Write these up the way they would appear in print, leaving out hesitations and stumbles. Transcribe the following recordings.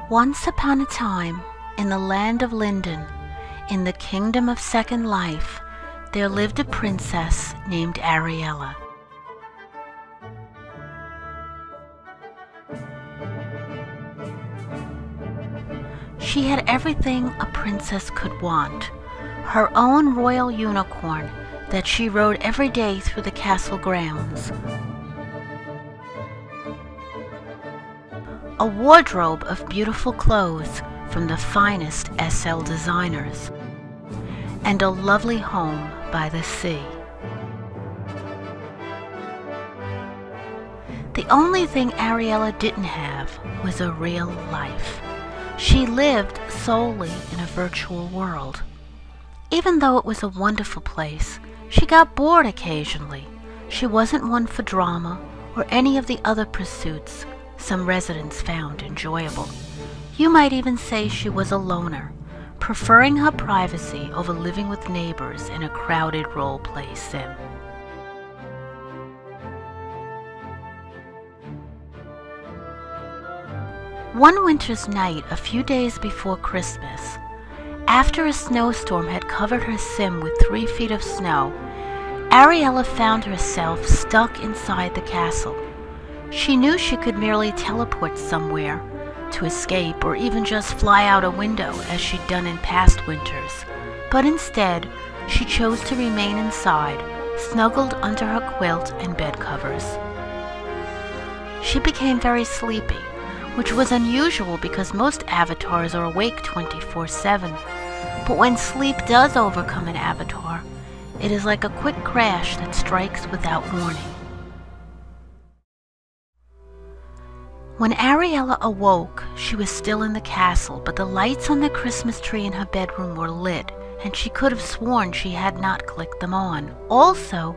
Once upon a time, in the land of Linden, in the kingdom of Second Life, there lived a princess named Ariella. She had everything a princess could want. Her own royal unicorn that she rode every day through the castle grounds. A wardrobe of beautiful clothes from the finest SL designers, and a lovely home by the sea. The only thing Ariella didn't have was a real life. She lived solely in a virtual world. Even though it was a wonderful place, she got bored occasionally. She wasn't one for drama or any of the other pursuits some residents found enjoyable. You might even say she was a loner, preferring her privacy over living with neighbors in a crowded role-play sim. One winter's night, a few days before Christmas, after a snowstorm had covered her sim with 3 feet of snow, Ariella found herself stuck inside the castle. She knew she could merely teleport somewhere to escape or even just fly out a window as she'd done in past winters, but instead she chose to remain inside, snuggled under her quilt and bed covers. She became very sleepy, which was unusual because most avatars are awake 24/7, but when sleep does overcome an avatar, it is like a quick crash that strikes without warning. When Ariella awoke, she was still in the castle, but the lights on the Christmas tree in her bedroom were lit, and she could have sworn she had not clicked them on. Also,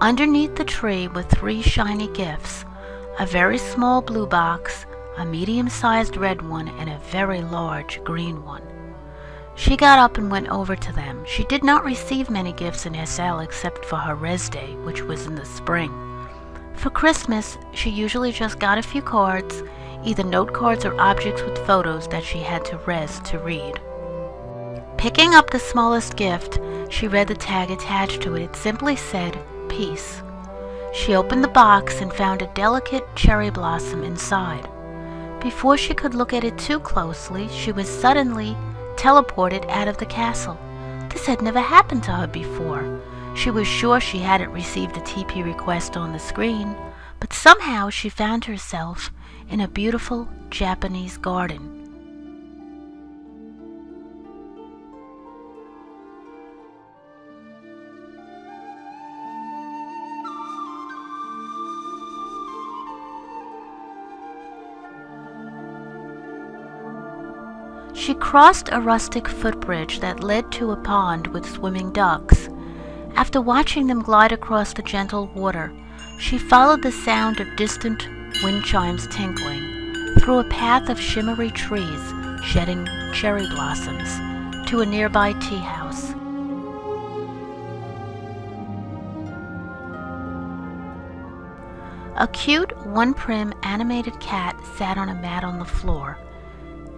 underneath the tree were 3 shiny gifts: a very small blue box, a medium-sized red one, and a very large green one. She got up and went over to them. She did not receive many gifts in SL except for her res day, which was in the spring. For Christmas, she usually just got a few cards, either note cards or objects with photos that she had to res to read. Picking up the smallest gift, she read the tag attached to it. It simply said, "Peace." She opened the box and found a delicate cherry blossom inside. Before she could look at it too closely, she was suddenly teleported out of the castle. This had never happened to her before. She was sure she hadn't received a TP request on the screen, but somehow she found herself in a beautiful Japanese garden. She crossed a rustic footbridge that led to a pond with swimming ducks. After watching them glide across the gentle water, she followed the sound of distant wind chimes tinkling through a path of shimmery trees shedding cherry blossoms to a nearby tea house. A cute, one-prim animated cat sat on a mat on the floor.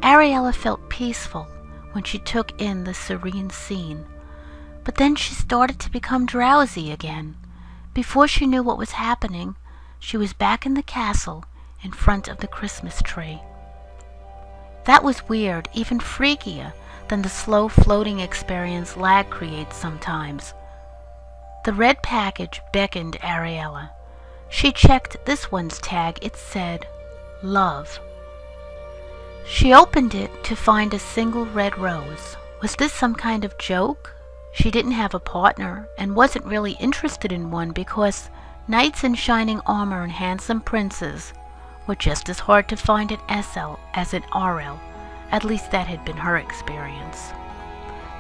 Ariella felt peaceful when she took in the serene scene, but then she started to become drowsy again. Before she knew what was happening, she was back in the castle in front of the Christmas tree. That was weird, even freakier than the slow floating experience lag creates sometimes. The red package beckoned Ariella. She checked this one's tag. It said, "Love." She opened it to find a single red rose. Was this some kind of joke? She didn't have a partner and wasn't really interested in one because knights in shining armor and handsome princes were just as hard to find in SL as in RL. At least that had been her experience.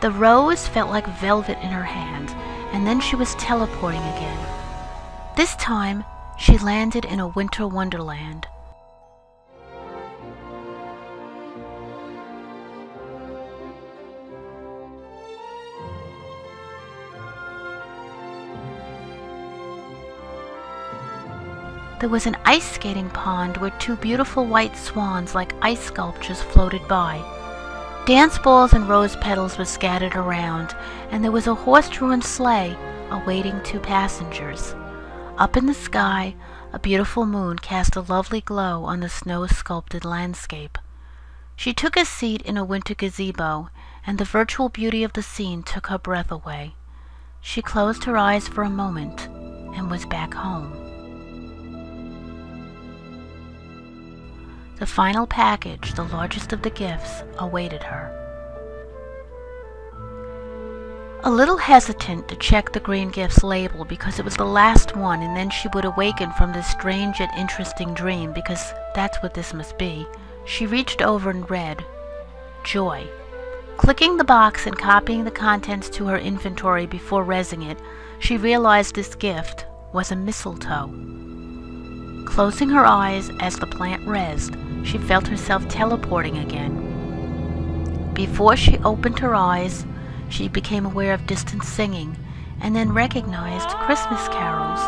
The rose felt like velvet in her hand, and then she was teleporting again. This time, she landed in a winter wonderland. There was an ice skating pond where two beautiful white swans like ice sculptures floated by. Dance balls and rose petals were scattered around, and there was a horse-drawn sleigh awaiting two passengers. Up in the sky, a beautiful moon cast a lovely glow on the snow-sculpted landscape. She took a seat in a winter gazebo, and the virtual beauty of the scene took her breath away. She closed her eyes for a moment and was back home. The final package, the largest of the gifts, awaited her. A little hesitant to check the green gift's label because it was the last one, and then she would awaken from this strange yet interesting dream, because that's what this must be, she reached over and read, "Joy." Clicking the box and copying the contents to her inventory before resing it, she realized this gift was a mistletoe. Closing her eyes as the plant resed, she felt herself teleporting again. Before she opened her eyes, she became aware of distant singing, and then recognized Christmas carols.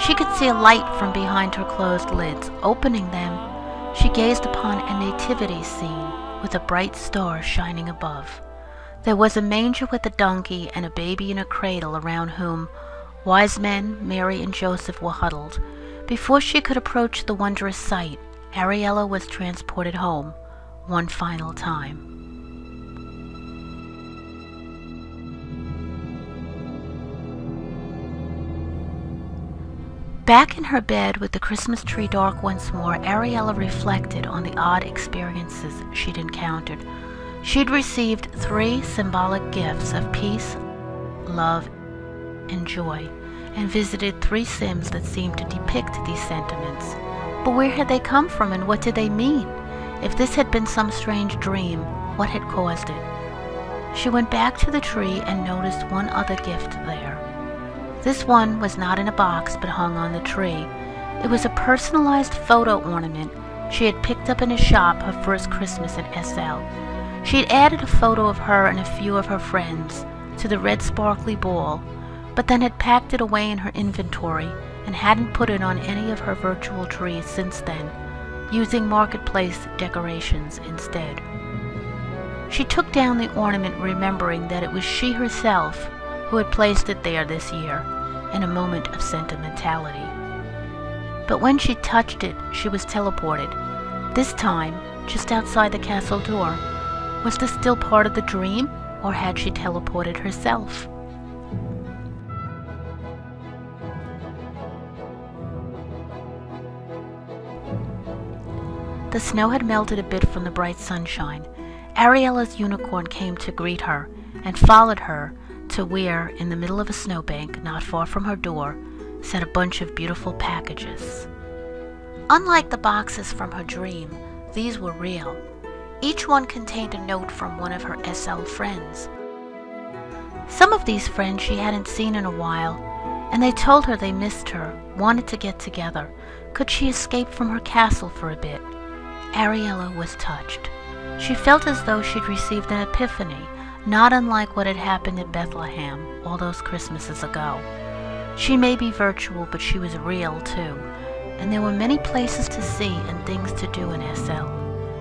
She could see a light from behind her closed lids. Opening them, she gazed upon a nativity scene with a bright star shining above. There was a manger with a donkey and a baby in a cradle around whom wise men, Mary and Joseph, were huddled. Before she could approach the wondrous sight, Ariella was transported home one final time. Back in her bed with the Christmas tree dark once more, Ariella reflected on the odd experiences she'd encountered. She'd received 3 symbolic gifts of peace, love, and joy, and visited 3 Sims that seemed to depict these sentiments. But where had they come from, and what did they mean? If this had been some strange dream, what had caused it? She went back to the tree and noticed one other gift there. This one was not in a box but hung on the tree. It was a personalized photo ornament she had picked up in a shop her first Christmas in SL. She had added a photo of her and a few of her friends to the red sparkly ball, but then had packed it away in her inventory and hadn't put it on any of her virtual trees since then, using marketplace decorations instead. She took down the ornament, remembering that it was she herself who had placed it there this year, in a moment of sentimentality. But when she touched it, she was teleported. This time, just outside the castle door. Was this still part of the dream, or had she teleported herself? The snow had melted a bit from the bright sunshine. Ariella's unicorn came to greet her, and followed her to where, in the middle of a snowbank not far from her door, sat a bunch of beautiful packages. Unlike the boxes from her dream, these were real. Each one contained a note from one of her SL friends. Some of these friends she hadn't seen in a while, and they told her they missed her, wanted to get together. Could she escape from her castle for a bit? Ariella was touched. She felt as though she'd received an epiphany, not unlike what had happened in Bethlehem all those Christmases ago. She may be virtual, but she was real too, and there were many places to see and things to do in SL.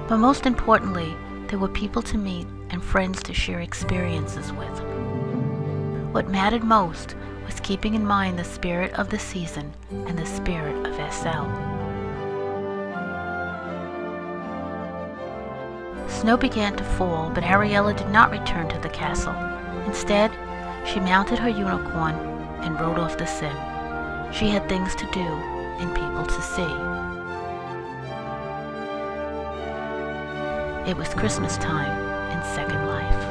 But most importantly, there were people to meet and friends to share experiences with. What mattered most was keeping in mind the spirit of the season and the spirit of SL. Snow began to fall, but Ariella did not return to the castle. Instead, she mounted her unicorn and rode off the sim. She had things to do and people to see. It was Christmas time in Second Life.